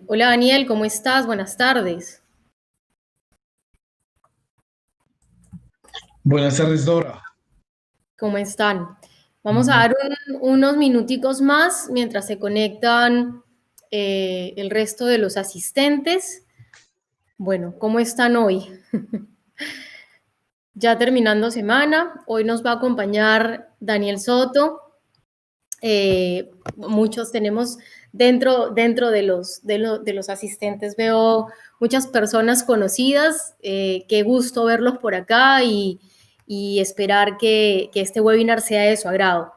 Hola Daniel, ¿cómo estás? Buenas tardes. Buenas tardes, Dora. ¿Cómo están? Vamos a Muy dar unos minuticos más mientras se conectan el resto de los asistentes. Bueno, ¿cómo están hoy? Ya terminando semana, hoy nos va a acompañar Daniel Soto. Muchos tenemos dentro de los asistentes, veo muchas personas conocidas. Qué gusto verlos por acá y esperar que este webinar sea de su agrado.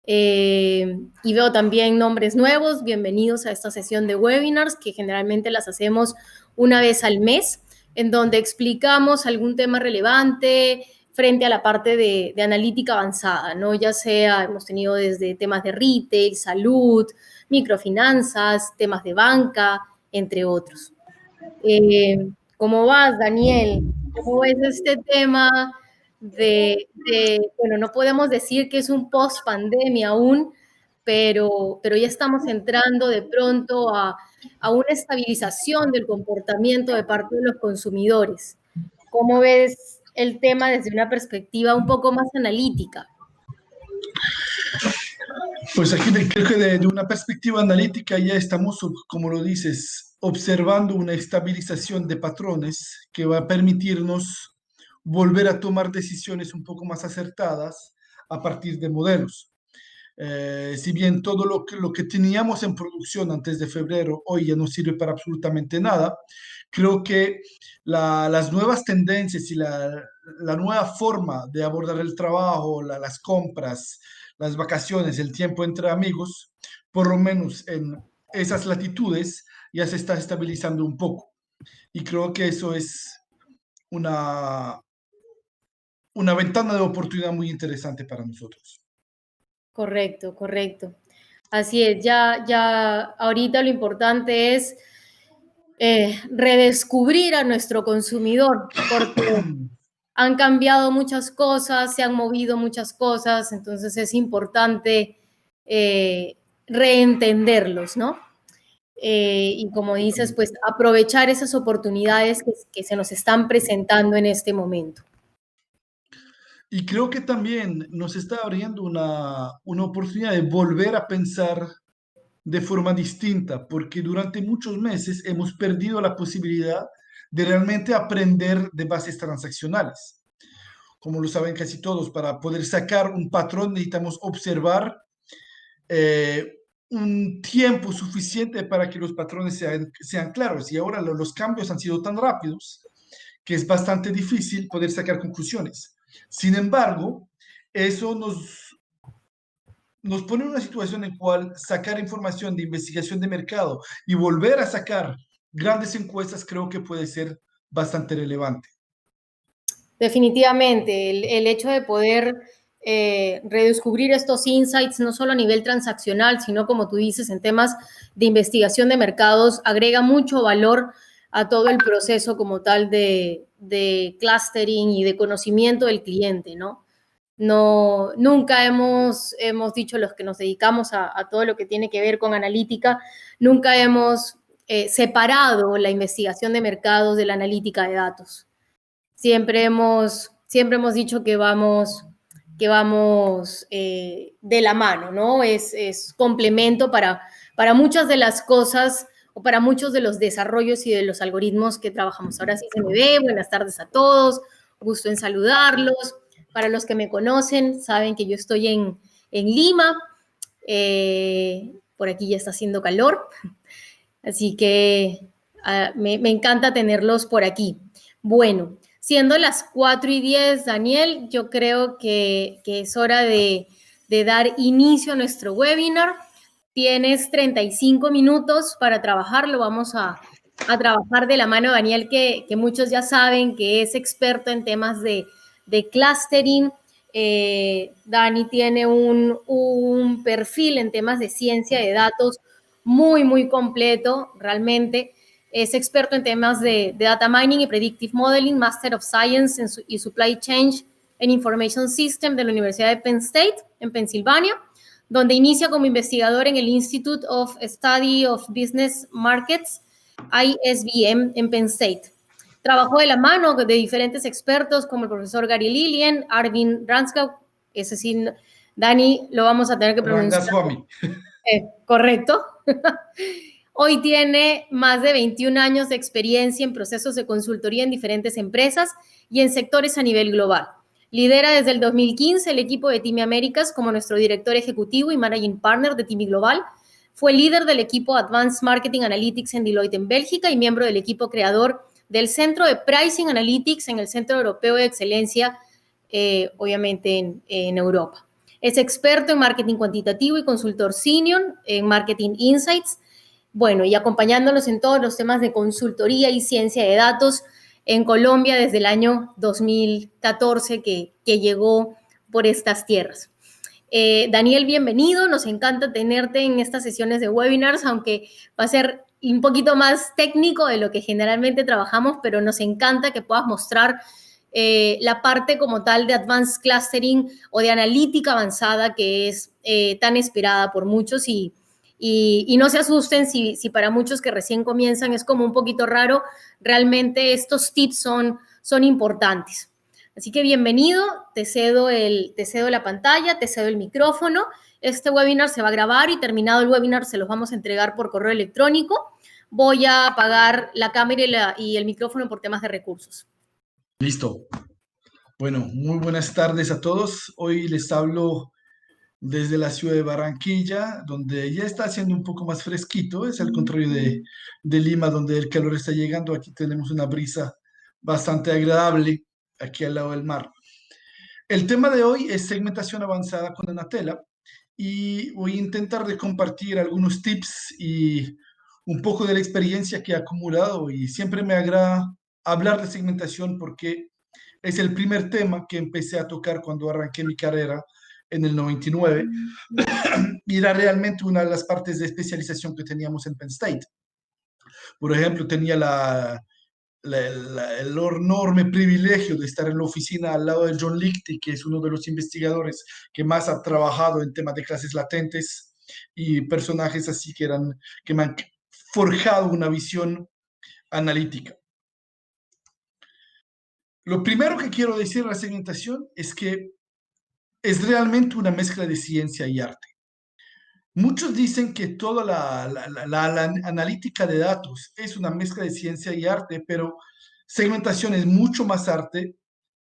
Y veo también nombres nuevos. Bienvenidos a esta sesión de webinars que generalmente las hacemos una vez al mes, en donde explicamos algún tema relevante frente a la parte de analítica avanzada, ¿no? Ya sea, hemos tenido desde temas de retail, salud, microfinanzas, temas de banca, entre otros. ¿Cómo vas, Daniel? ¿Cómo ves este tema bueno, no podemos decir que es un post-pandemia aún, pero ya estamos entrando de pronto a una estabilización del comportamiento de parte de los consumidores? ¿Cómo ves el tema desde una perspectiva un poco más analítica? Pues aquí creo que de una perspectiva analítica ya estamos, como lo dices, observando una estabilización de patrones que va a permitirnos volver a tomar decisiones un poco más acertadas a partir de modelos. Si bien todo lo que teníamos en producción antes de febrero hoy ya no sirve para absolutamente nada, creo que las nuevas tendencias y la nueva forma de abordar el trabajo, las compras, las vacaciones, el tiempo entre amigos, por lo menos en esas latitudes, ya se está estabilizando un poco. Y creo que eso es una, una ventana de oportunidad muy interesante para nosotros. Correcto, correcto. Así es, ya ahorita lo importante es redescubrir a nuestro consumidor, porque han cambiado muchas cosas, se han movido muchas cosas, entonces es importante eh, reentenderlos, ¿no? Y como dices, pues aprovechar esas oportunidades que se nos están presentando en este momento. Y creo que también nos está abriendo una oportunidad de volver a pensar de forma distinta, porque durante muchos meses hemos perdido la posibilidad de realmente aprender de bases transaccionales. Como lo saben casi todos, para poder sacar un patrón necesitamos observar un tiempo suficiente para que los patrones sean claros. Y ahora los cambios han sido tan rápidos que es bastante difícil poder sacar conclusiones. Sin embargo, eso nos pone en una situación en la cual sacar información de investigación de mercado y volver a sacar grandes encuestas creo que puede ser bastante relevante. Definitivamente, el hecho de poder redescubrir estos insights, no solo a nivel transaccional, sino como tú dices, en temas de investigación de mercados, agrega mucho valor a todo el proceso como tal de clustering y de conocimiento del cliente, ¿no? No, nunca hemos dicho los que nos dedicamos a todo lo que tiene que ver con analítica, nunca hemos separado la investigación de mercados de la analítica de datos. Siempre hemos dicho que vamos de la mano, ¿no? Es complemento para muchas de las cosas o para muchos de los desarrollos y de los algoritmos que trabajamos. Ahora sí se me ve. Buenas tardes a todos. Gusto en saludarlos. Para los que me conocen, saben que yo estoy en Lima. Por aquí ya está haciendo calor. Así que me encanta tenerlos por aquí. Bueno, siendo las 4:10, Daniel, yo creo que es hora de dar inicio a nuestro webinar. Tienes 35 minutos para trabajarlo. Vamos a trabajar de la mano de Daniel, que muchos ya saben que es experto en temas de clustering. Dani tiene un perfil en temas de ciencia de datos muy, muy completo, realmente. Es experto en temas de data mining y predictive modeling, Master of Science y Supply Chain and Information System de la Universidad de Penn State, en Pensilvania. donde inicia como investigador en el Institute of Study of Business Markets, ISBM, en Penn State. Trabajó de la mano de diferentes expertos como el profesor Gary Lilien, Arvind Ranskau, ese sí, Dani, lo vamos a tener que pronunciar. Rangaswamy. Correcto. Hoy tiene más de 21 años de experiencia en procesos de consultoría en diferentes empresas y en sectores a nivel global. Lidera desde el 2015 el equipo de TIMI Américas como nuestro director ejecutivo y managing partner de TIMI Global. Fue líder del equipo Advanced Marketing Analytics en Deloitte en Bélgica y miembro del equipo creador del Centro de Pricing Analytics en el Centro Europeo de Excelencia, obviamente en Europa. Es experto en marketing cuantitativo y consultor senior en Marketing Insights. Bueno, y acompañándonos en todos los temas de consultoría y ciencia de datos en Colombia desde el año 2014 que llegó por estas tierras. Daniel, bienvenido. Nos encanta tenerte en estas sesiones de webinars, aunque va a ser un poquito más técnico de lo que generalmente trabajamos, pero nos encanta que puedas mostrar la parte como tal de Advanced Clustering o de analítica avanzada que es tan esperada por muchos y no se asusten si para muchos que recién comienzan es como un poquito raro, realmente estos tips son importantes. Así que bienvenido, te cedo la pantalla, te cedo el micrófono. Este webinar se va a grabar y terminado el webinar se los vamos a entregar por correo electrónico. Voy a apagar la cámara y el micrófono por temas de recursos. Listo. Bueno, muy buenas tardes a todos. Hoy les hablo desde la ciudad de Barranquilla, donde ya está haciendo un poco más fresquito. Es al contrario de Lima, donde el calor está llegando. Aquí tenemos una brisa bastante agradable, aquí al lado del mar. El tema de hoy es segmentación avanzada con Anatela y voy a intentar de compartir algunos tips y un poco de la experiencia que he acumulado y siempre me agrada hablar de segmentación porque es el primer tema que empecé a tocar cuando arranqué mi carrera en el 99 y era realmente una de las partes de especialización que teníamos en Penn State. Por ejemplo, tenía el enorme privilegio de estar en la oficina al lado de John Lichty, que es uno de los investigadores que más ha trabajado en temas de clases latentes y personajes así que me han forjado una visión analítica. Lo primero que quiero decir de la segmentación es que es realmente una mezcla de ciencia y arte. Muchos dicen que toda la analítica de datos es una mezcla de ciencia y arte, pero segmentación es mucho más arte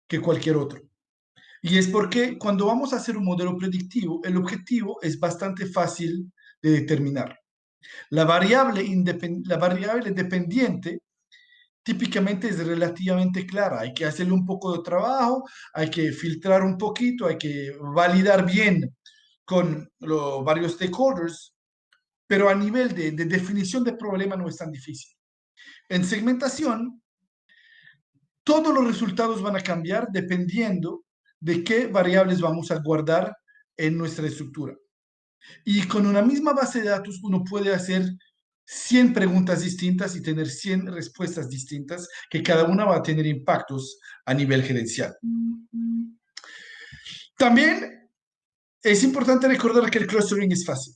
que cualquier otro. Y es porque cuando vamos a hacer un modelo predictivo, el objetivo es bastante fácil de determinar. La variable dependiente típicamente es relativamente clara. Hay que hacerle un poco de trabajo, hay que filtrar un poquito, hay que validar bien con los varios stakeholders, pero a nivel de definición de problema no es tan difícil. En segmentación, todos los resultados van a cambiar dependiendo de qué variables vamos a guardar en nuestra estructura. Y con una misma base de datos uno puede hacer 100 preguntas distintas y tener 100 respuestas distintas, que cada una va a tener impactos a nivel gerencial. También es importante recordar que el clustering es fácil.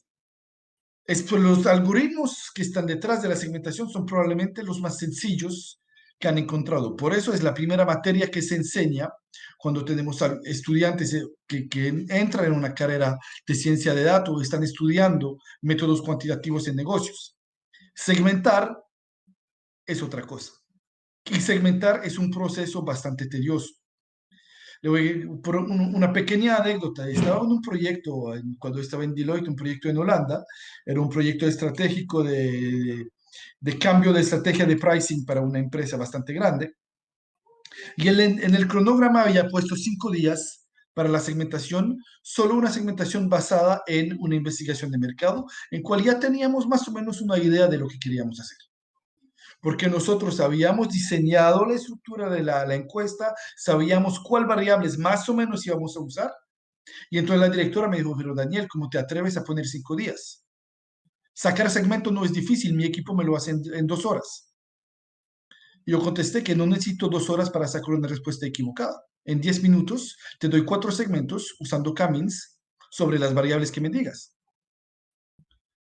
Los algoritmos que están detrás de la segmentación son probablemente los más sencillos que han encontrado. Por eso es la primera materia que se enseña cuando tenemos estudiantes que entran en una carrera de ciencia de datos, están estudiando métodos cuantitativos en negocios. Segmentar es otra cosa. Y segmentar es un proceso bastante tedioso. Le voy por una pequeña anécdota. Estaba en un proyecto, cuando estaba en Deloitte, un proyecto en Holanda. Era un proyecto estratégico de cambio de estrategia de pricing para una empresa bastante grande. Y él en el cronograma había puesto 5 días para la segmentación, solo una segmentación basada en una investigación de mercado, en cual ya teníamos más o menos una idea de lo que queríamos hacer. Porque nosotros habíamos diseñado la estructura de la encuesta, sabíamos cuál variables más o menos íbamos a usar, y entonces la directora me dijo, pero Daniel, ¿cómo te atreves a poner 5 días? Sacar segmento no es difícil, mi equipo me lo hace en 2 horas. Yo contesté que no necesito 2 horas para sacar una respuesta equivocada. En 10 minutos te doy 4 segmentos usando Cummins sobre las variables que me digas.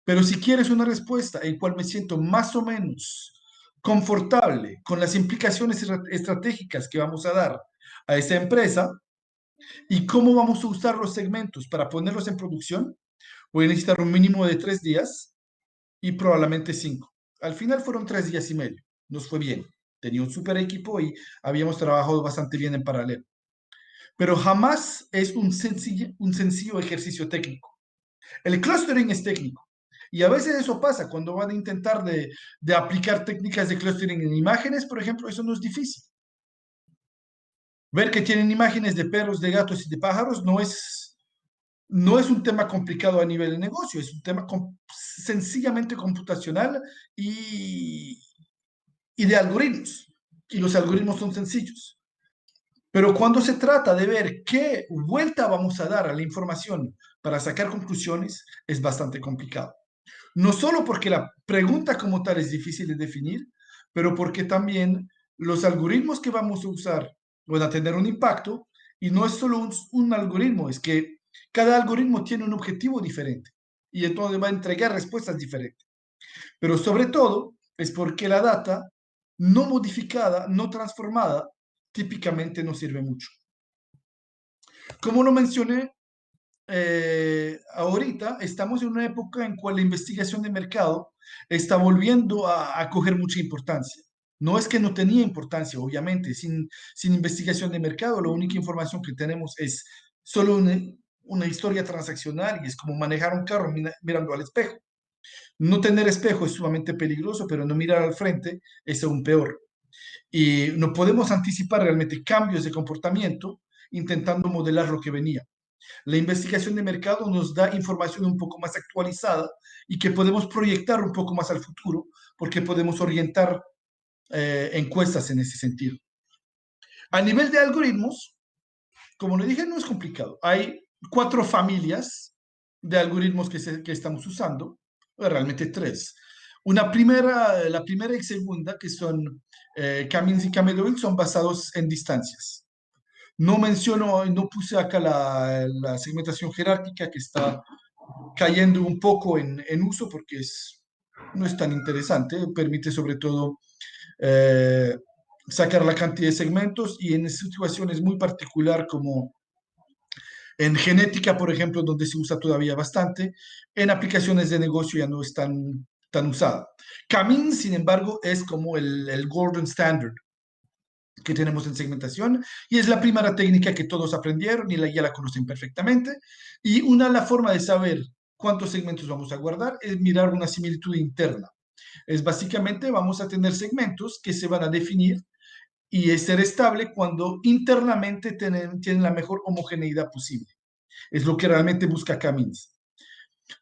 Pero si quieres una respuesta en cual me siento más o menos confortable con las implicaciones estratégicas que vamos a dar a esta empresa y cómo vamos a usar los segmentos para ponerlos en producción, voy a necesitar un mínimo de 3 días y probablemente 5. Al final fueron 3 días y medio. Nos fue bien. Tenía un super equipo y habíamos trabajado bastante bien en paralelo. Pero jamás es un sencillo ejercicio técnico. El clustering es técnico. Y a veces eso pasa cuando van a intentar de aplicar técnicas de clustering en imágenes, por ejemplo, eso no es difícil. Ver que tienen imágenes de perros, de gatos y de pájaros no es un tema complicado a nivel de negocio, es un tema sencillamente computacional y, y de algoritmos. Y los algoritmos son sencillos. Pero cuando se trata de ver qué vuelta vamos a dar a la información para sacar conclusiones, es bastante complicado. No solo porque la pregunta como tal es difícil de definir, pero porque también los algoritmos que vamos a usar van a tener un impacto y no es solo un algoritmo, es que cada algoritmo tiene un objetivo diferente y entonces va a entregar respuestas diferentes. Pero sobre todo es porque la data no modificada, no transformada, típicamente no sirve mucho. Como lo mencioné, ahorita estamos en una época en cual la investigación de mercado está volviendo a coger mucha importancia. No es que no tenía importancia, obviamente, sin investigación de mercado, la única información que tenemos es solo una historia transaccional y es como manejar un carro mirando al espejo. No tener espejo es sumamente peligroso, pero no mirar al frente es aún peor. Y no podemos anticipar realmente cambios de comportamiento intentando modelar lo que venía. La investigación de mercado nos da información un poco más actualizada y que podemos proyectar un poco más al futuro porque podemos orientar encuestas en ese sentido. A nivel de algoritmos, como le dije, no es complicado. Hay 4 familias de algoritmos que estamos usando, realmente 3. La primera y segunda, que son Camins y Camedoil, son basados en distancias. No menciono, no puse acá la segmentación jerárquica que está cayendo un poco en uso porque no es tan interesante, permite sobre todo eh, sacar la cantidad de segmentos y en situaciones muy particular como en genética, por ejemplo, donde se usa todavía bastante, en aplicaciones de negocio ya no es tan usada. Camin, sin embargo, es como el Golden Standard que tenemos en segmentación y es la primera técnica que todos aprendieron y ya la conocen perfectamente. Y la forma de saber cuántos segmentos vamos a guardar es mirar una similitud interna. Es básicamente vamos a tener segmentos que se van a definir y es ser estable cuando internamente tienen la mejor homogeneidad posible. Es lo que realmente busca Camins.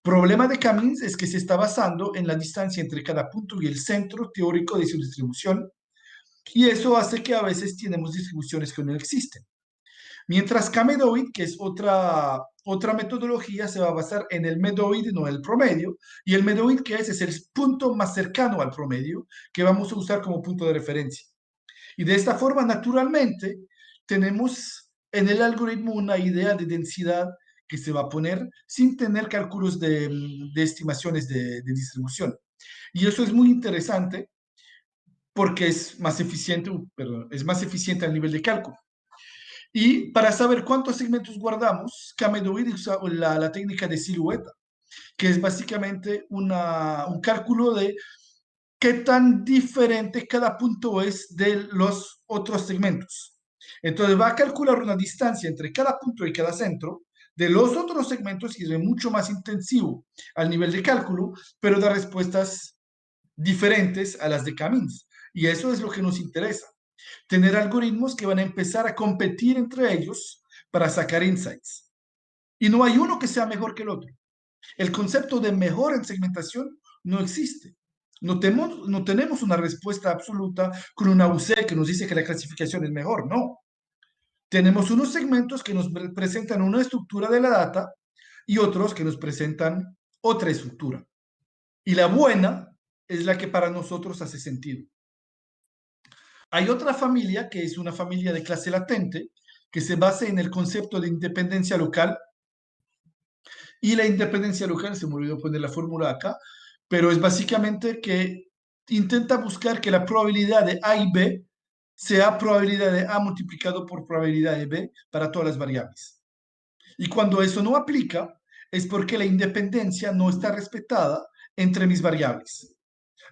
Problema de Camins es que se está basando en la distancia entre cada punto y el centro teórico de su distribución y eso hace que a veces tenemos distribuciones que no existen. Mientras Camedoid, que es otra metodología, se va a basar en el medoid, no el promedio, y el medoid, que es el punto más cercano al promedio, que vamos a usar como punto de referencia. Y de esta forma, naturalmente, tenemos en el algoritmo una idea de densidad que se va a poner sin tener cálculos de estimaciones de distribución. Y eso es muy interesante porque es más eficiente, perdón, es más eficiente al nivel de cálculo. Y para saber cuántos segmentos guardamos, Camedoid usa la técnica de silueta, que es básicamente un cálculo de qué tan diferente cada punto es de los otros segmentos. Entonces va a calcular una distancia entre cada punto y cada centro de los otros segmentos y es mucho más intensivo al nivel de cálculo, pero da respuestas diferentes a las de Camins. Y eso es lo que nos interesa. Tener algoritmos que van a empezar a competir entre ellos para sacar insights. Y no hay uno que sea mejor que el otro. El concepto de mejor en segmentación no existe. No tenemos una respuesta absoluta con una UC que nos dice que la clasificación es mejor. No. Tenemos unos segmentos que nos presentan una estructura de la data y otros que nos presentan otra estructura. Y la buena es la que para nosotros hace sentido. Hay otra familia que es una familia de clase latente que se basa en el concepto de independencia local Y la independencia local, se me olvidó poner la fórmula acá, pero es básicamente que intenta buscar que la probabilidad de A y B sea probabilidad de A multiplicado por probabilidad de B para todas las variables. Y cuando eso no aplica, es porque la independencia no está respetada entre mis variables.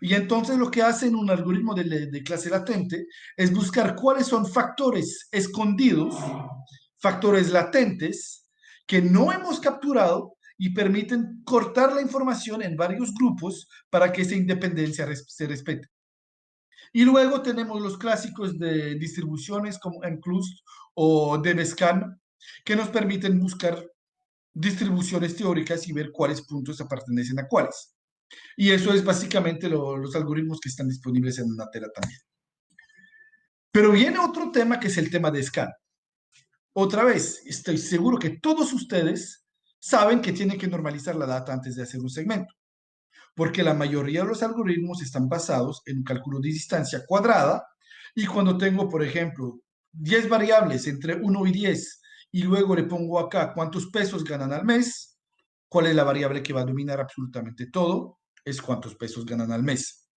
Y entonces lo que hace en un algoritmo de clase latente es buscar cuáles son factores escondidos, factores latentes, que no hemos capturado y permiten cortar la información en varios grupos para que esa independencia se respete. Y luego tenemos los clásicos de distribuciones como MCLUST o DBSCAN, que nos permiten buscar distribuciones teóricas y ver cuáles puntos pertenecen a cuáles. Y eso es básicamente los algoritmos que están disponibles en Natera también. Pero viene otro tema que es el tema de scan. Otra vez, estoy seguro que todos ustedes saben que tienen que normalizar la data antes de hacer un segmento, porque la mayoría de los algoritmos están basados en un cálculo de distancia cuadrada y cuando tengo, por ejemplo, 10 variables entre 1 y 10 y luego le pongo acá cuántos pesos ganan al mes, ¿cuál es la variable que va a dominar absolutamente todo? Es cuántos pesos ganan al mes.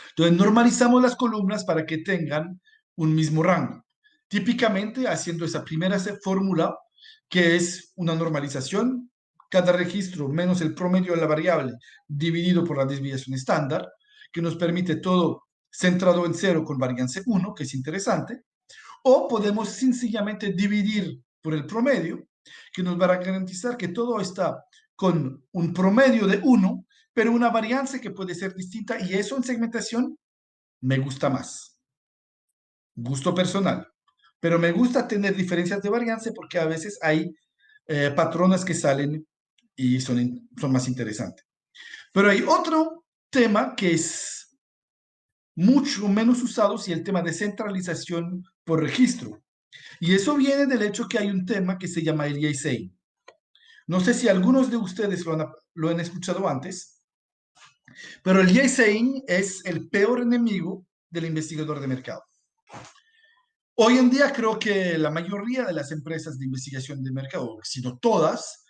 Entonces, normalizamos las columnas para que tengan un mismo rango. Típicamente haciendo esa primera fórmula, que es una normalización, cada registro menos el promedio de la variable dividido por la desviación estándar, que nos permite todo centrado en cero con variance 1, que es interesante, o podemos sencillamente dividir por el promedio, que nos va a garantizar que todo está con un promedio de 1, pero una variance que puede ser distinta, y eso en segmentación me gusta más. Gusto personal. Pero me gusta tener diferencias de variance porque a veces hay patrones que salen y son más interesantes. Pero hay otro tema que es mucho menos usado, y el tema de centralización por registro. Y eso viene del hecho que hay un tema que se llama el Yesein. No sé si algunos de ustedes lo han escuchado antes, pero el Yesein es el peor enemigo del investigador de mercado. Hoy en día creo que la mayoría de las empresas de investigación de mercado, si no todas,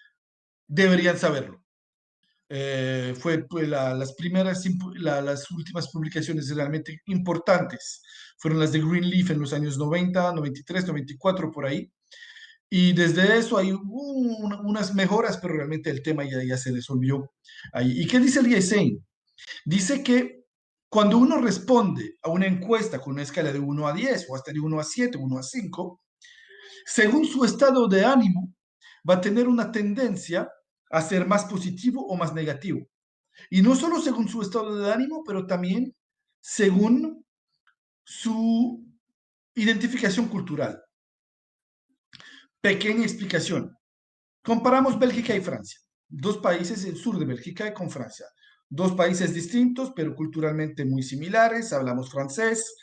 deberían saberlo. Fue pues, las últimas publicaciones realmente importantes fueron las de Greenleaf en los años 90, 93, 94, por ahí. Y desde eso hay unas mejoras, pero realmente el tema ya se resolvió ahí. ¿Y qué dice el ISEIN? Dice que cuando uno responde a una encuesta con una escala de 1 a 10 o hasta de 1 a 7, 1 a 5, según su estado de ánimo, va a tener una tendencia a ser más positivo o más negativo. Y no solo según su estado de ánimo, pero también según su identificación cultural. Pequeña explicación. Comparamos Bélgica y Francia, dos países del sur de Bélgica con Francia, dos países distintos, pero culturalmente muy similares, hablamos francés,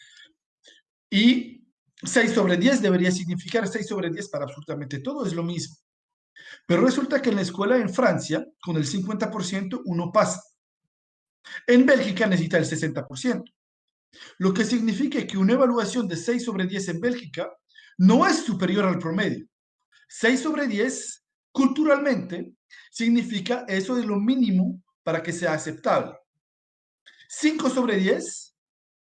y 6 sobre 10 debería significar 6 sobre 10 para absolutamente todo, es lo mismo. Pero resulta que en la escuela en Francia, con el 50% uno pasa. En Bélgica necesita el 60%, lo que significa que una evaluación de 6 sobre 10 en Bélgica no es superior al promedio. 6 sobre 10, culturalmente, significa eso es lo mínimo para que sea aceptable. 5 sobre 10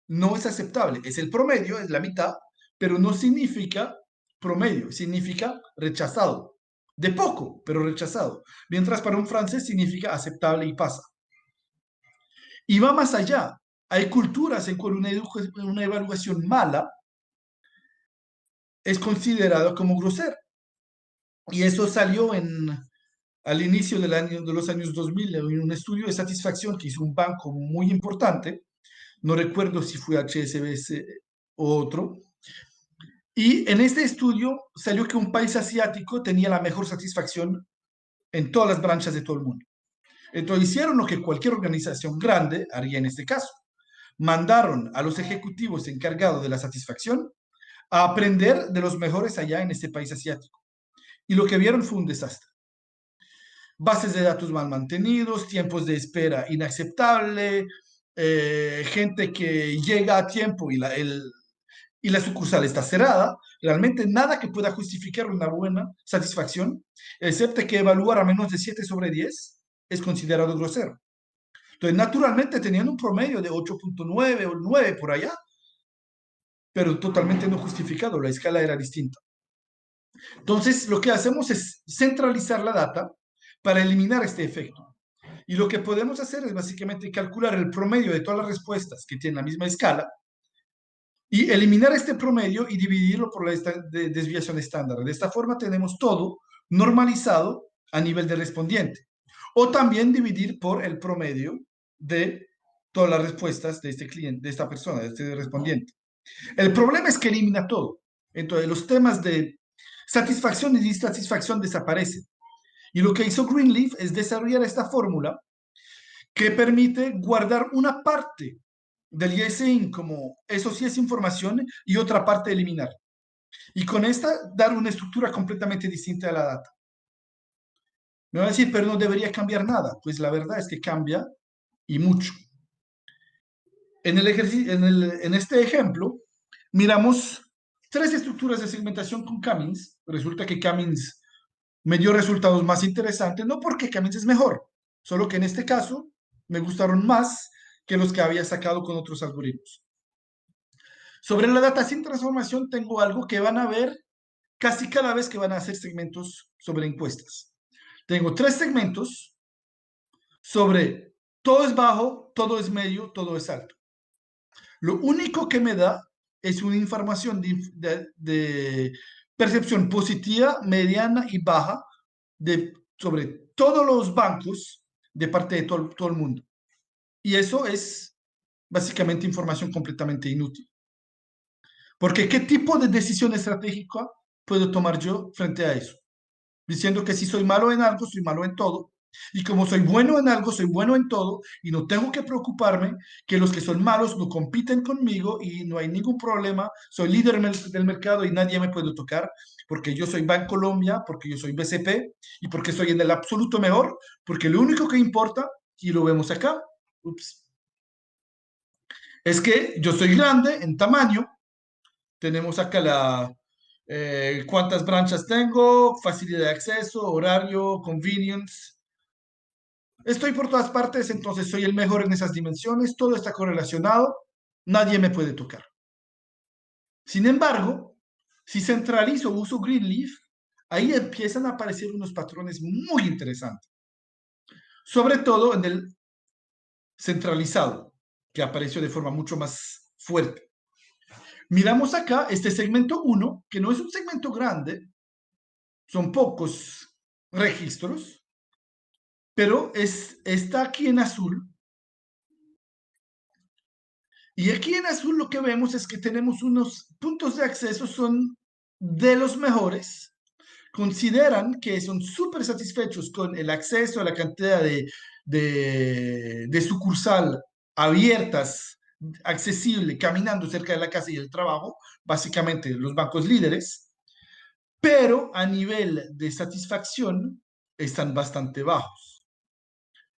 no es aceptable, es el promedio, es la mitad, pero no significa promedio, significa rechazado. De poco, pero rechazado. Mientras para un francés significa aceptable y pasa. Y va más allá. Hay culturas en cual una evaluación mala es considerada como grosera. Y eso salió al inicio de los años 2000 en un estudio de satisfacción que hizo un banco muy importante. No recuerdo si fue HSBC o otro. Y en este estudio salió que un país asiático tenía la mejor satisfacción en todas las branchas de todo el mundo. Entonces hicieron lo que cualquier organización grande haría en este caso. Mandaron a los ejecutivos encargados de la satisfacción a aprender de los mejores allá en este país asiático. Y lo que vieron fue un desastre. Bases de datos mal mantenidos, tiempos de espera inaceptable, gente que llega a tiempo y y la sucursal está cerrada, realmente nada que pueda justificar una buena satisfacción, excepto que evaluar a menos de 7 sobre 10 es considerado grosero. Entonces, naturalmente, teniendo un promedio de 8,9 o 9 por allá, pero totalmente no justificado, la escala era distinta. Entonces, lo que hacemos es centralizar la data para eliminar este efecto. Y lo que podemos hacer es básicamente calcular el promedio de todas las respuestas que tienen la misma escala y eliminar este promedio y dividirlo por la desviación estándar. De esta forma tenemos todo normalizado a nivel de respondiente. O también dividir por el promedio de todas las respuestas de este cliente, de esta persona, de este respondiente. El problema es que elimina todo. Entonces, los temas de satisfacción y disatisfacción desaparecen. Y lo que hizo Greenleaf es desarrollar esta fórmula que permite guardar una parte del ISIN como eso sí es información y otra parte eliminar. Y con esta dar una estructura completamente distinta a la data. Me va a decir, pero no debería cambiar nada. Pues la verdad es que cambia y mucho. En este ejemplo, miramos tres estructuras de segmentación con Cummins. Resulta que Cummins me dio resultados más interesantes, no porque Cummins es mejor, solo que en este caso me gustaron más que los que había sacado con otros algoritmos. Sobre la data sin transformación tengo algo que van a ver casi cada vez que van a hacer segmentos sobre encuestas. Tengo tres segmentos sobre todo es bajo, todo es medio, todo es alto. Lo único que me da es una información de percepción positiva, mediana y baja sobre todos los bancos de parte de todo el mundo. Y eso es básicamente información completamente inútil. Porque ¿qué tipo de decisión estratégica puedo tomar yo frente a eso? Diciendo que si soy malo en algo, soy malo en todo. Y como soy bueno en algo, soy bueno en todo. Y no tengo que preocuparme que los que son malos no compiten conmigo y no hay ningún problema. Soy líder del mercado y nadie me puede tocar porque yo soy Bancolombia, porque yo soy BCP y porque soy en el absoluto mejor. Porque lo único que importa, y lo vemos acá, es que yo soy grande en tamaño. Tenemos acá cuántas branchas tengo, facilidad de acceso, horario, convenience. Estoy por todas partes, entonces soy el mejor en esas dimensiones, todo está correlacionado, nadie me puede tocar. Sin embargo, si centralizo, uso Greenleaf, ahí empiezan a aparecer unos patrones muy interesantes. Sobre todo en el centralizado, que apareció de forma mucho más fuerte. Miramos acá este segmento 1, que no es un segmento grande, son pocos registros, pero está aquí en azul. Y aquí en azul lo que vemos es que tenemos unos puntos de acceso, son de los mejores. Consideran que son súper satisfechos con el acceso a la cantidad de sucursal abiertas, accesible, caminando cerca de la casa y el trabajo, básicamente los bancos líderes, pero a nivel de satisfacción están bastante bajos.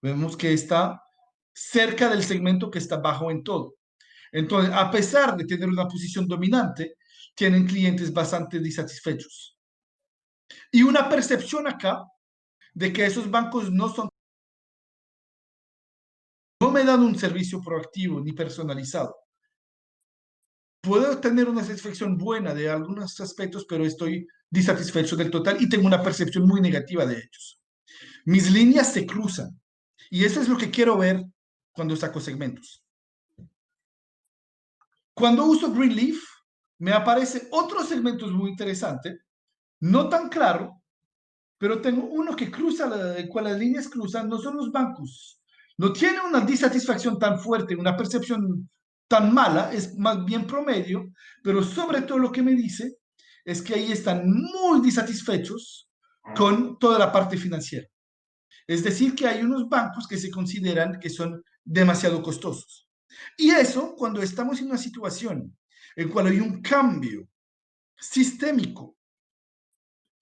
Vemos que está cerca del segmento que está bajo en todo. Entonces, a pesar de tener una posición dominante, tienen clientes bastante disatisfechos. Y una percepción acá de que esos bancos no me dan un servicio proactivo ni personalizado. Puedo tener una satisfacción buena de algunos aspectos, pero estoy disatisfecho del total y tengo una percepción muy negativa de ellos. Mis líneas se cruzan y eso es lo que quiero ver cuando saco segmentos. Cuando uso Greenleaf, me aparece otro segmento muy interesante, no tan claro, pero tengo uno que cruza, cual las líneas cruzan, no son los bancos. No tiene una disatisfacción tan fuerte, una percepción tan mala, es más bien promedio, pero sobre todo lo que me dice es que ahí están muy disatisfechos con toda la parte financiera. Es decir, que hay unos bancos que se consideran que son demasiado costosos. Y eso, cuando estamos en una situación en cual hay un cambio sistémico,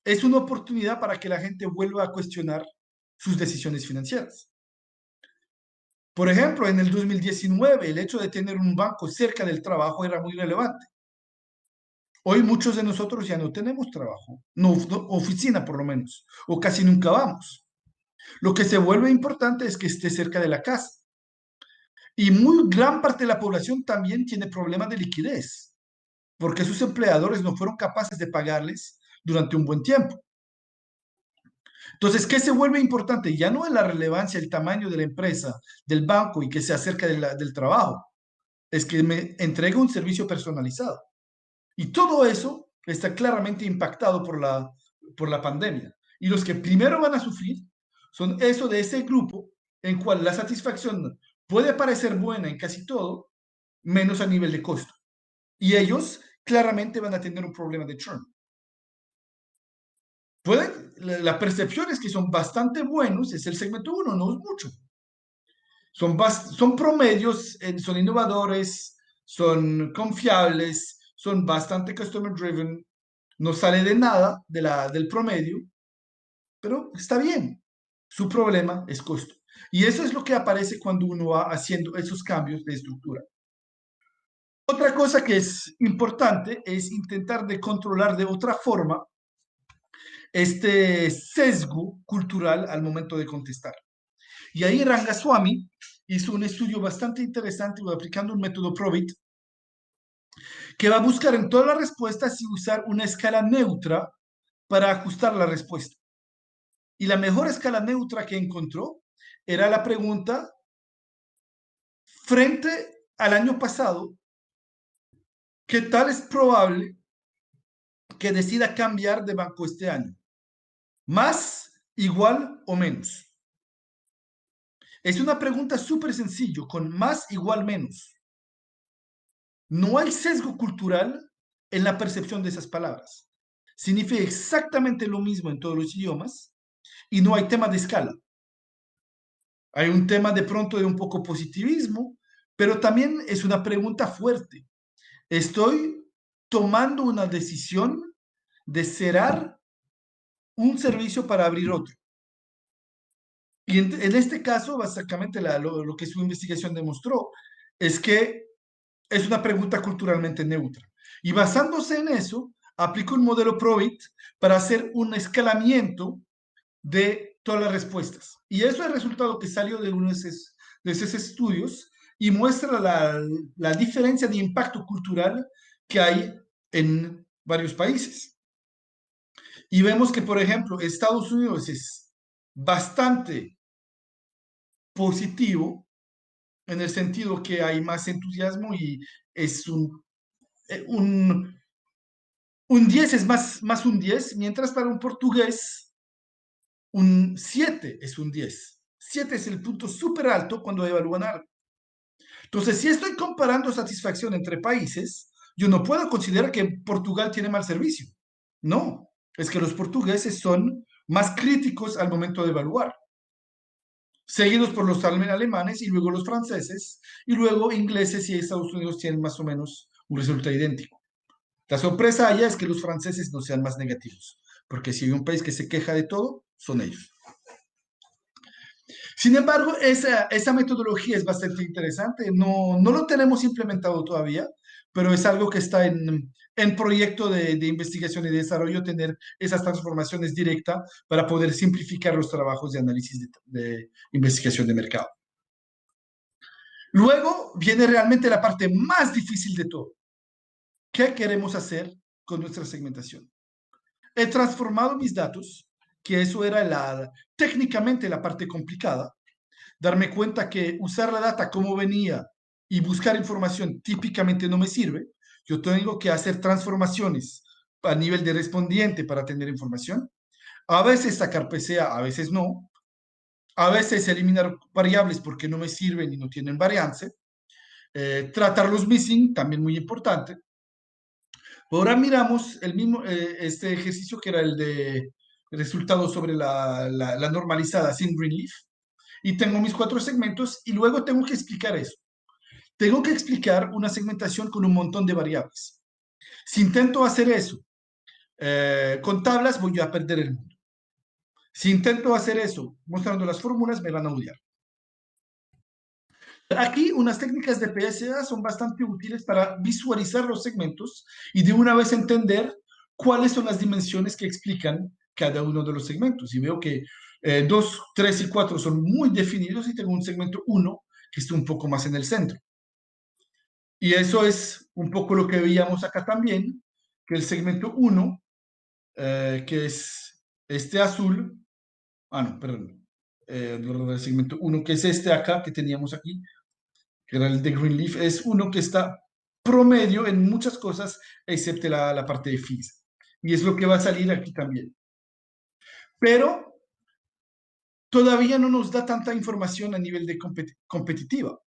es una oportunidad para que la gente vuelva a cuestionar sus decisiones financieras. Por ejemplo, en el 2019, el hecho de tener un banco cerca del trabajo era muy relevante. Hoy muchos de nosotros ya no tenemos trabajo, no oficina por lo menos, o casi nunca vamos. Lo que se vuelve importante es que esté cerca de la casa. Y muy gran parte de la población también tiene problemas de liquidez, porque sus empleadores no fueron capaces de pagarles durante un buen tiempo. Entonces, ¿qué se vuelve importante? Ya no es la relevancia, el tamaño de la empresa, del banco y que se acerca del trabajo, es que me entrega un servicio personalizado. Y todo eso está claramente impactado por la pandemia. Y los que primero van a sufrir son eso de ese grupo en cual la satisfacción puede parecer buena en casi todo, menos a nivel de costo. Y ellos claramente van a tener un problema de churn. La percepción es que son bastante buenos, es el segmento uno, no es mucho. Son promedios, son innovadores, son confiables, son bastante customer driven, no sale de nada del promedio, pero está bien. Su problema es costo. Y eso es lo que aparece cuando uno va haciendo esos cambios de estructura. Otra cosa que es importante es intentar de controlar de otra forma este sesgo cultural al momento de contestar. Y ahí Rangaswamy hizo un estudio bastante interesante aplicando un método Probit que va a buscar en todas las respuestas y usar una escala neutra para ajustar la respuesta. Y la mejor escala neutra que encontró era la pregunta frente al año pasado, ¿qué tal es probable que decida cambiar de banco este año? ¿Más, igual o menos? Es una pregunta súper sencillo, con más, igual, menos. No hay sesgo cultural en la percepción de esas palabras. Significa exactamente lo mismo en todos los idiomas y no hay tema de escala. Hay un tema de pronto de un poco positivismo, pero también es una pregunta fuerte. Estoy tomando una decisión de cerrar un servicio para abrir otro. Y en este caso, básicamente lo que su investigación demostró es que es una pregunta culturalmente neutra. Y basándose en eso, aplicó un modelo Probit para hacer un escalamiento de todas las respuestas. Y eso es el resultado que salió de uno de esos estudios y muestra la diferencia de impacto cultural que hay en varios países. Y vemos que, por ejemplo, Estados Unidos es bastante positivo en el sentido que hay más entusiasmo y es un, un 10 es más un 10 mientras para un portugués un 7 es un 10. 7 es el punto súper alto cuando evalúan algo. Entonces, si estoy comparando satisfacción entre países, yo no puedo considerar que Portugal tiene mal servicio. No, es que los portugueses son más críticos al momento de evaluar, seguidos por los alemanes y luego los franceses, y luego ingleses y Estados Unidos tienen más o menos un resultado idéntico. La sorpresa allá es que los franceses no sean más negativos, porque si hay un país que se queja de todo, son ellos. Sin embargo, esa metodología es bastante interesante. No lo tenemos implementado todavía, pero es algo que está en proyecto de investigación y desarrollo, tener esas transformaciones directas para poder simplificar los trabajos de análisis de investigación de mercado. Luego viene realmente la parte más difícil de todo. ¿Qué queremos hacer con nuestra segmentación? He transformado mis datos, que eso era técnicamente la parte complicada, darme cuenta que usar la data como venía y buscar información típicamente no me sirve. Yo tengo que hacer transformaciones a nivel de respondiente para tener información. A veces sacar PCA, a veces no. A veces eliminar variables porque no me sirven y no tienen variance. Tratar los missing, también muy importante. Ahora miramos este ejercicio que era el de resultados sobre la normalizada sin Greenleaf. Y tengo mis 4 segmentos y luego tengo que explicar eso. Tengo que explicar una segmentación con un montón de variables. Si intento hacer eso con tablas, voy a perder el mundo. Si intento hacer eso mostrando las fórmulas, me van a odiar. Aquí unas técnicas de PSA son bastante útiles para visualizar los segmentos y de una vez entender cuáles son las dimensiones que explican cada uno de los segmentos. Y veo que 2, 3 y 4 son muy definidos y tengo un segmento uno que está un poco más en el centro. Y eso es un poco lo que veíamos acá también, que el segmento uno que es este azul, no, perdón, el segmento uno que es este acá, que teníamos aquí, que era el de Greenleaf, es uno que está promedio en muchas cosas, excepto la parte de fees. Y es lo que va a salir aquí también. Pero todavía no nos da tanta información a nivel de competitiva.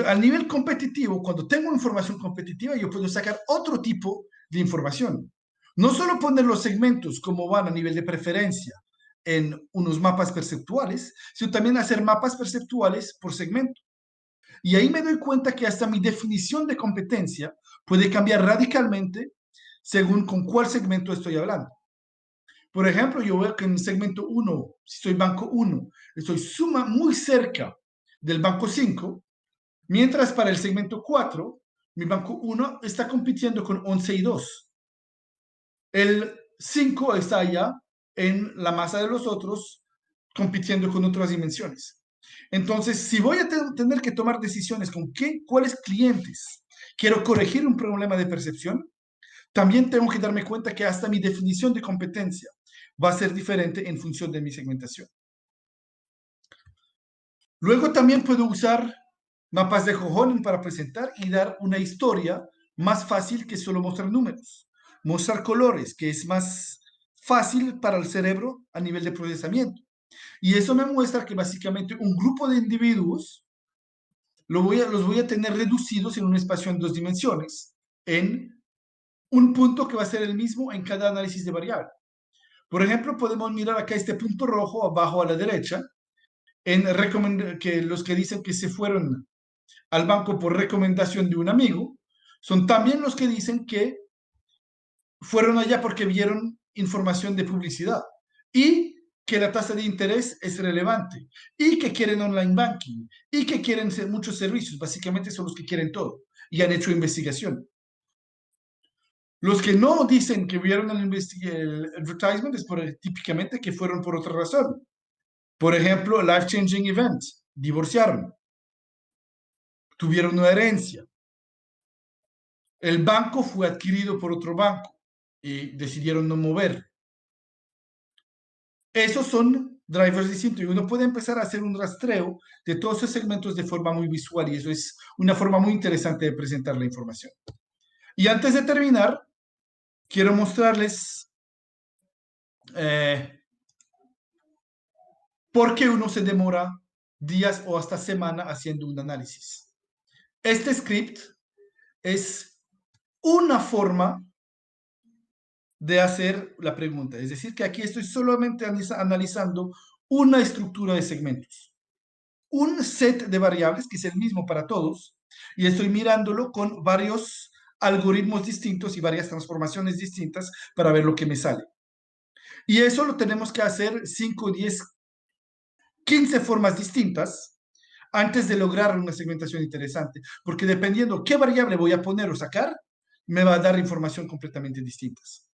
A nivel competitivo, cuando tengo información competitiva, yo puedo sacar otro tipo de información. No solo poner los segmentos como van a nivel de preferencia en unos mapas perceptuales, sino también hacer mapas perceptuales por segmento. Y ahí me doy cuenta que hasta mi definición de competencia puede cambiar radicalmente según con cuál segmento estoy hablando. Por ejemplo, yo veo que en el segmento uno, si soy banco uno, estoy muy cerca del banco 5, mientras para el segmento 4, mi banco uno está compitiendo con 11 y 2. El 5 está allá en la masa de los otros, compitiendo con otras dimensiones. Entonces, si voy a tener que tomar decisiones con cuáles clientes quiero corregir un problema de percepción, también tengo que darme cuenta que hasta mi definición de competencia va a ser diferente en función de mi segmentación. Luego también puedo usar mapas de Johonen para presentar y dar una historia más fácil que solo mostrar números. Mostrar colores, que es más fácil para el cerebro a nivel de procesamiento. Y eso me muestra que básicamente un grupo de individuos los voy a tener reducidos en un espacio en dos dimensiones, en un punto que va a ser el mismo en cada análisis de variable. Por ejemplo, podemos mirar acá este punto rojo abajo a la derecha, que los que dicen que se fueron al banco por recomendación de un amigo, son también los que dicen que fueron allá porque vieron información de publicidad y que la tasa de interés es relevante y que quieren online banking y que quieren muchos servicios. Básicamente son los que quieren todo y han hecho investigación. Los que no dicen que vieron el advertisement es típicamente que fueron por otra razón. Por ejemplo, life changing events, divorciaron, tuvieron una herencia, el banco fue adquirido por otro banco y decidieron no mover. Esos son drivers distintos y uno puede empezar a hacer un rastreo de todos esos segmentos de forma muy visual y eso es una forma muy interesante de presentar la información. Y antes de terminar, quiero mostrarles por qué uno se demora días o hasta semana haciendo un análisis. Este script es una forma de hacer la pregunta. Es decir, que aquí estoy solamente analizando una estructura de segmentos, un set de variables que es el mismo para todos, y estoy mirándolo con varios algoritmos distintos y varias transformaciones distintas para ver lo que me sale. Y eso lo tenemos que hacer 5, 10, 15 formas distintas antes de lograr una segmentación interesante, porque dependiendo qué variable voy a poner o sacar, me va a dar información completamente distintas.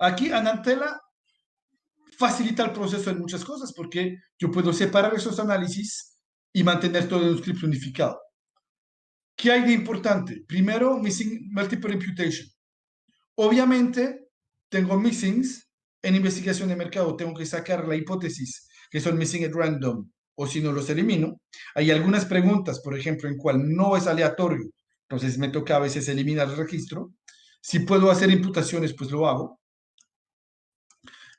Aquí Anantela facilita el proceso en muchas cosas porque yo puedo separar esos análisis y mantener todo en un script unificado. ¿Qué hay de importante? Primero, missing multiple imputation. Obviamente, tengo missings en investigación de mercado, tengo que sacar la hipótesis que son missing at random o si no los elimino. Hay algunas preguntas, por ejemplo, en cual no es aleatorio, entonces me toca a veces eliminar el registro. Si puedo hacer imputaciones, pues lo hago.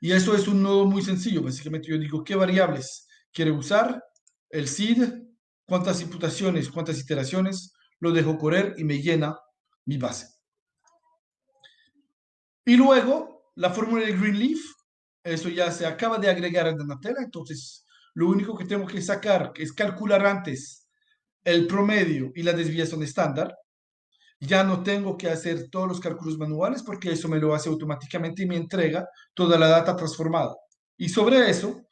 Y eso es un nodo muy sencillo. Básicamente yo digo qué variables quiero usar, el seed, cuántas imputaciones, cuántas iteraciones, lo dejo correr y me llena mi base. Y luego la fórmula de Greenleaf, eso ya se acaba de agregar en Donatella, entonces lo único que tengo que sacar es calcular antes el promedio y la desviación estándar. Ya no tengo que hacer todos los cálculos manuales porque eso me lo hace automáticamente y me entrega toda la data transformada. Y sobre eso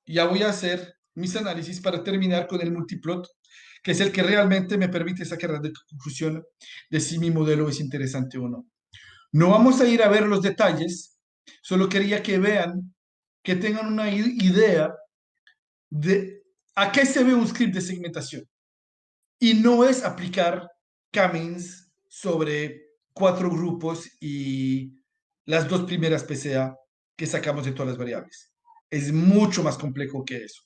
ya voy a hacer mis análisis para terminar con el multiplot, que es el que realmente me permite sacar la conclusión de si mi modelo es interesante o no. No vamos a ir a ver los detalles, solo quería que vean, que tengan una idea de a qué se ve un script de segmentación. Y no es aplicar K-means sobre 4 grupos y las 2 primeras PCA que sacamos de todas las variables. Es mucho más complejo que eso.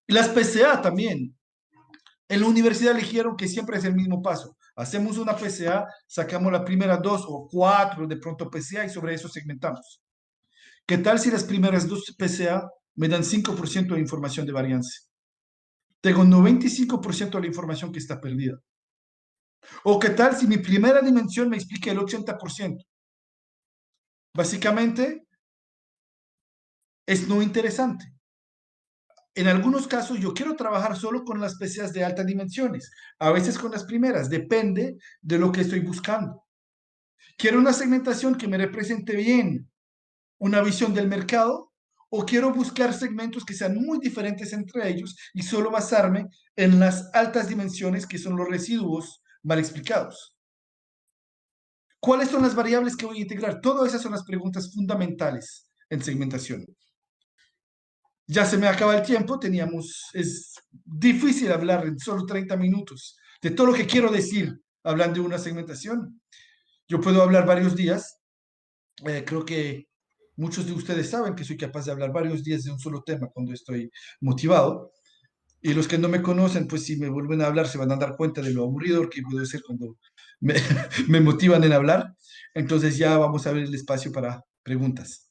Las PCA también. En la universidad eligieron que siempre es el mismo paso. Hacemos una PCA, sacamos las primeras 2 o 4 de pronto PCA y sobre eso segmentamos. ¿Qué tal si las primeras 2 PCA me dan 5% de información de varianza? Tengo 95% de la información que está perdida. ¿O qué tal si mi primera dimensión me explica el 80%? Básicamente es no interesante. En algunos casos yo quiero trabajar solo con las PCAs de altas dimensiones, a veces con las primeras, depende de lo que estoy buscando. Quiero una segmentación que me represente bien una visión del mercado o quiero buscar segmentos que sean muy diferentes entre ellos y solo basarme en las altas dimensiones que son los residuos mal explicados. ¿Cuáles son las variables que voy a integrar? Todas esas son las preguntas fundamentales en segmentación. Ya se me acaba el tiempo, es difícil hablar en solo 30 minutos de todo lo que quiero decir hablando de una segmentación. Yo puedo hablar varios días, creo que muchos de ustedes saben que soy capaz de hablar varios días de un solo tema cuando estoy motivado. Y los que no me conocen, pues si me vuelven a hablar, se van a dar cuenta de lo aburrido que puede ser cuando me, me motivan en hablar. Entonces ya vamos a abrir el espacio para preguntas.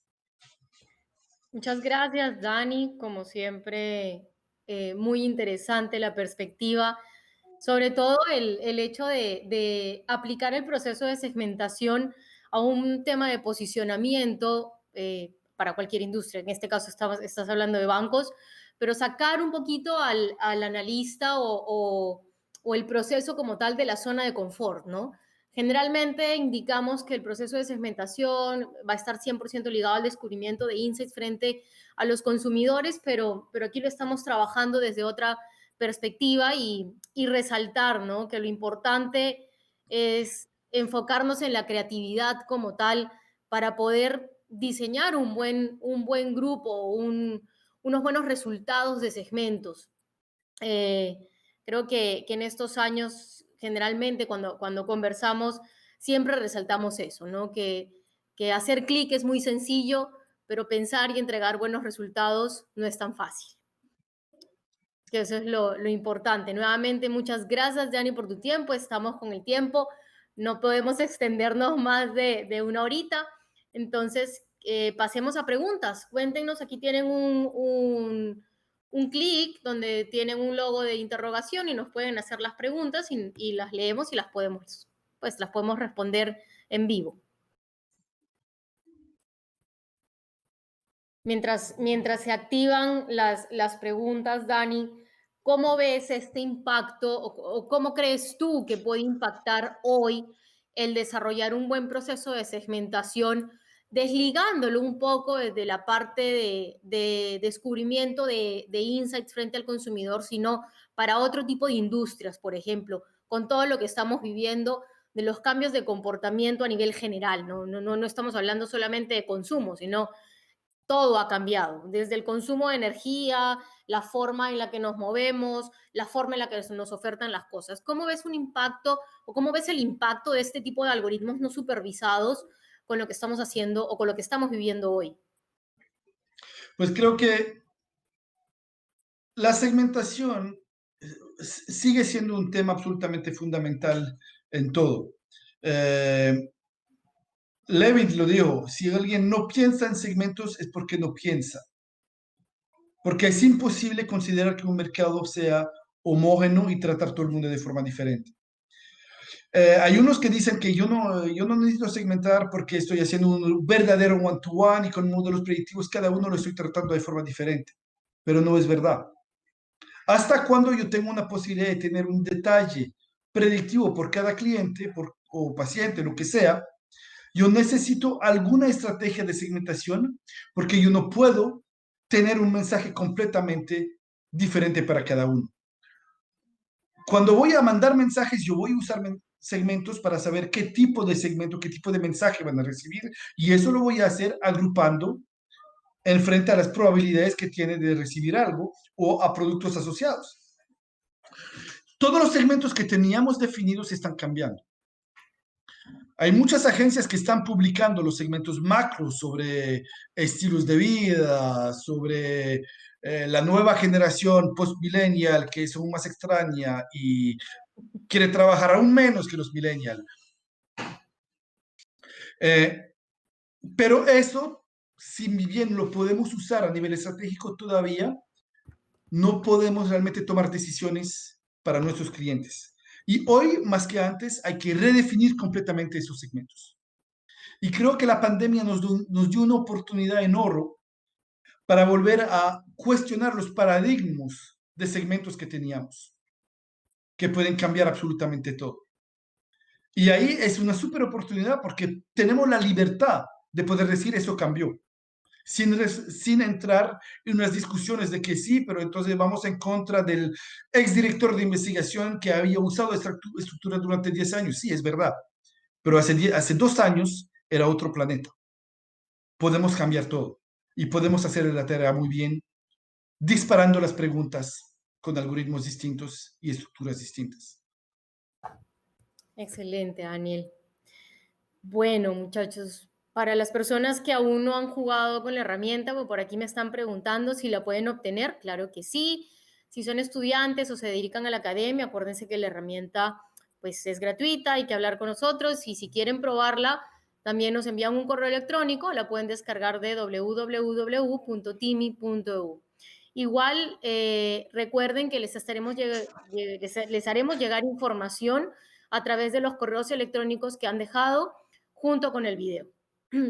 Muchas gracias, Dani. Como siempre, muy interesante la perspectiva, sobre todo el hecho de aplicar el proceso de segmentación a un tema de posicionamiento para cualquier industria. En este caso estás hablando de bancos, pero sacar un poquito al analista o el proceso como tal de la zona de confort, ¿no? Generalmente indicamos que el proceso de segmentación va a estar 100% ligado al descubrimiento de insights frente a los consumidores, pero aquí lo estamos trabajando desde otra perspectiva y resaltar, ¿no? Que lo importante es enfocarnos en la creatividad como tal para poder diseñar un buen grupo, unos buenos resultados de segmentos. Creo que en estos años, generalmente, cuando conversamos, siempre resaltamos eso, ¿no? Que hacer clic es muy sencillo, pero pensar y entregar buenos resultados no es tan fácil. Que eso es lo importante. Nuevamente, muchas gracias, Dani, por tu tiempo. Estamos con el tiempo. No podemos extendernos más de una horita. Entonces, pasemos a preguntas. Cuéntenos, aquí tienen un clic donde tienen un logo de interrogación y nos pueden hacer las preguntas y las leemos y las podemos responder en vivo. Mientras se activan las preguntas, Dani, ¿cómo ves este impacto o cómo crees tú que puede impactar hoy el desarrollar un buen proceso de segmentación, desligándolo un poco desde la parte de descubrimiento de insights frente al consumidor, sino para otro tipo de industrias, por ejemplo, con todo lo que estamos viviendo de los cambios de comportamiento a nivel general? No estamos hablando solamente de consumo, sino todo ha cambiado, desde el consumo de energía, la forma en la que nos movemos, la forma en la que nos ofertan las cosas. ¿Cómo ves un impacto o cómo ves el impacto de este tipo de algoritmos no supervisados con lo que estamos haciendo o con lo que estamos viviendo hoy? Pues creo que la segmentación sigue siendo un tema absolutamente fundamental en todo. Levin lo dijo, si alguien no piensa en segmentos es porque no piensa, porque es imposible considerar que un mercado sea homógeno y tratar todo el mundo de forma diferente. Hay unos que dicen que yo no necesito segmentar porque estoy haciendo un verdadero one-to-one y con modelos predictivos cada uno lo estoy tratando de forma diferente, pero no es verdad. ¿Hasta cuando yo tengo una posibilidad de tener un detalle predictivo por cada cliente o paciente, lo que sea? Yo necesito alguna estrategia de segmentación porque yo no puedo tener un mensaje completamente diferente para cada uno. Cuando voy a mandar mensajes, yo voy a usar segmentos para saber qué tipo de segmento, qué tipo de mensaje van a recibir, y eso lo voy a hacer agrupando en frente a las probabilidades que tiene de recibir algo o a productos asociados. Todos los segmentos que teníamos definidos están cambiando. Hay muchas agencias que están publicando los segmentos macros sobre estilos de vida, sobre la nueva generación post-millennial que es aún más extraña y quiere trabajar aún menos que los millennials. Eh, pero eso, si bien lo podemos usar a nivel estratégico todavía, no podemos realmente tomar decisiones para nuestros clientes. Y hoy, más que antes, hay que redefinir completamente esos segmentos. Y creo que la pandemia nos dio una oportunidad en oro para volver a cuestionar los paradigmas de segmentos que teníamos, que pueden cambiar absolutamente todo. Y ahí es una súper oportunidad porque tenemos la libertad de poder decir eso cambió, sin entrar en unas discusiones de que sí, pero entonces vamos en contra del exdirector de investigación que había usado esta estructura durante 10 años. Sí, es verdad, pero hace 2 años era otro planeta. Podemos cambiar todo y podemos hacer la tarea muy bien, disparando las preguntas con algoritmos distintos y estructuras distintas. Excelente, Daniel. Bueno, muchachos, para las personas que aún no han jugado con la herramienta, pues por aquí me están preguntando si la pueden obtener. Claro que sí. Si son estudiantes o se dedican a la academia, acuérdense que la herramienta pues es gratuita, hay que hablar con nosotros y si quieren probarla, también nos envían un correo electrónico, la pueden descargar de www.timi.eu. Igual, recuerden que les haremos llegar información a través de los correos electrónicos que han dejado junto con el video.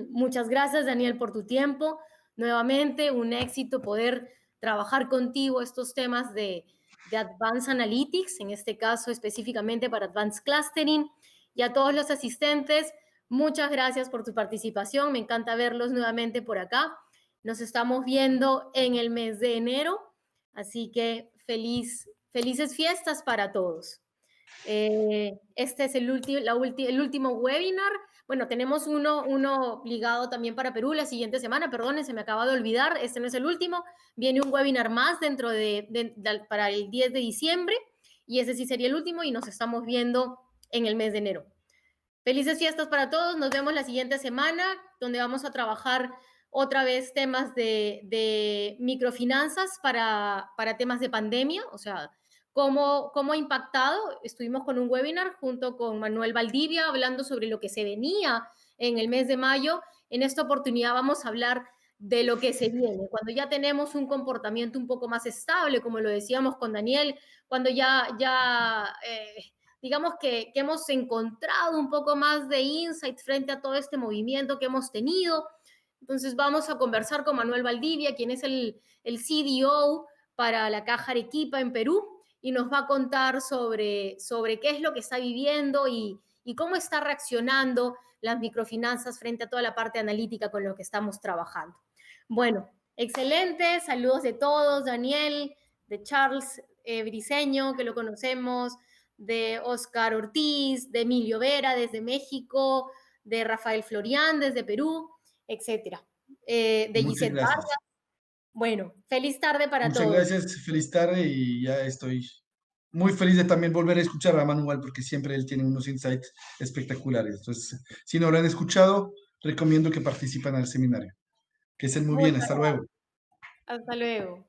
Muchas gracias, Daniel, por tu tiempo. Nuevamente, un éxito poder trabajar contigo estos temas de Advanced Analytics, en este caso específicamente para Advanced Clustering. Y a todos los asistentes, muchas gracias por tu participación. Me encanta verlos nuevamente por acá. Nos estamos viendo en el mes de enero, así que felices fiestas para todos. Este es el último webinar. Bueno, tenemos uno ligado también para Perú la siguiente semana. Perdón, se me acaba de olvidar. Este no es el último. Viene un webinar más para el 10 de diciembre y ese sí sería el último y nos estamos viendo en el mes de enero. Felices fiestas para todos. Nos vemos la siguiente semana donde vamos a trabajar otra vez temas de microfinanzas para temas de pandemia, o sea, cómo ha impactado. Estuvimos con un webinar junto con Manuel Valdivia hablando sobre lo que se venía en el mes de mayo. En esta oportunidad vamos a hablar de lo que se viene, cuando ya tenemos un comportamiento un poco más estable, como lo decíamos con Daniel, cuando digamos que hemos encontrado un poco más de insight frente a todo este movimiento que hemos tenido. Entonces vamos a conversar con Manuel Valdivia, quien es el CDO para la Caja Arequipa en Perú, y nos va a contar sobre qué es lo que está viviendo y cómo está reaccionando las microfinanzas frente a toda la parte analítica con lo que estamos trabajando. Bueno, excelente, saludos de todos, Daniel, de Charles Briceño, que lo conocemos, de Oscar Ortiz, de Emilio Vera desde México, de Rafael Florián desde Perú, etcétera. De Muchas Gisette Vargas. gracias. Bueno, feliz tarde para Muchas todos. gracias, feliz tarde y ya estoy muy feliz de también volver a escuchar a Manuel porque siempre él tiene unos insights espectaculares. Entonces, si no lo han escuchado, recomiendo que participen al seminario. Que estén muy bien, Muchas hasta gracias. luego. Hasta luego.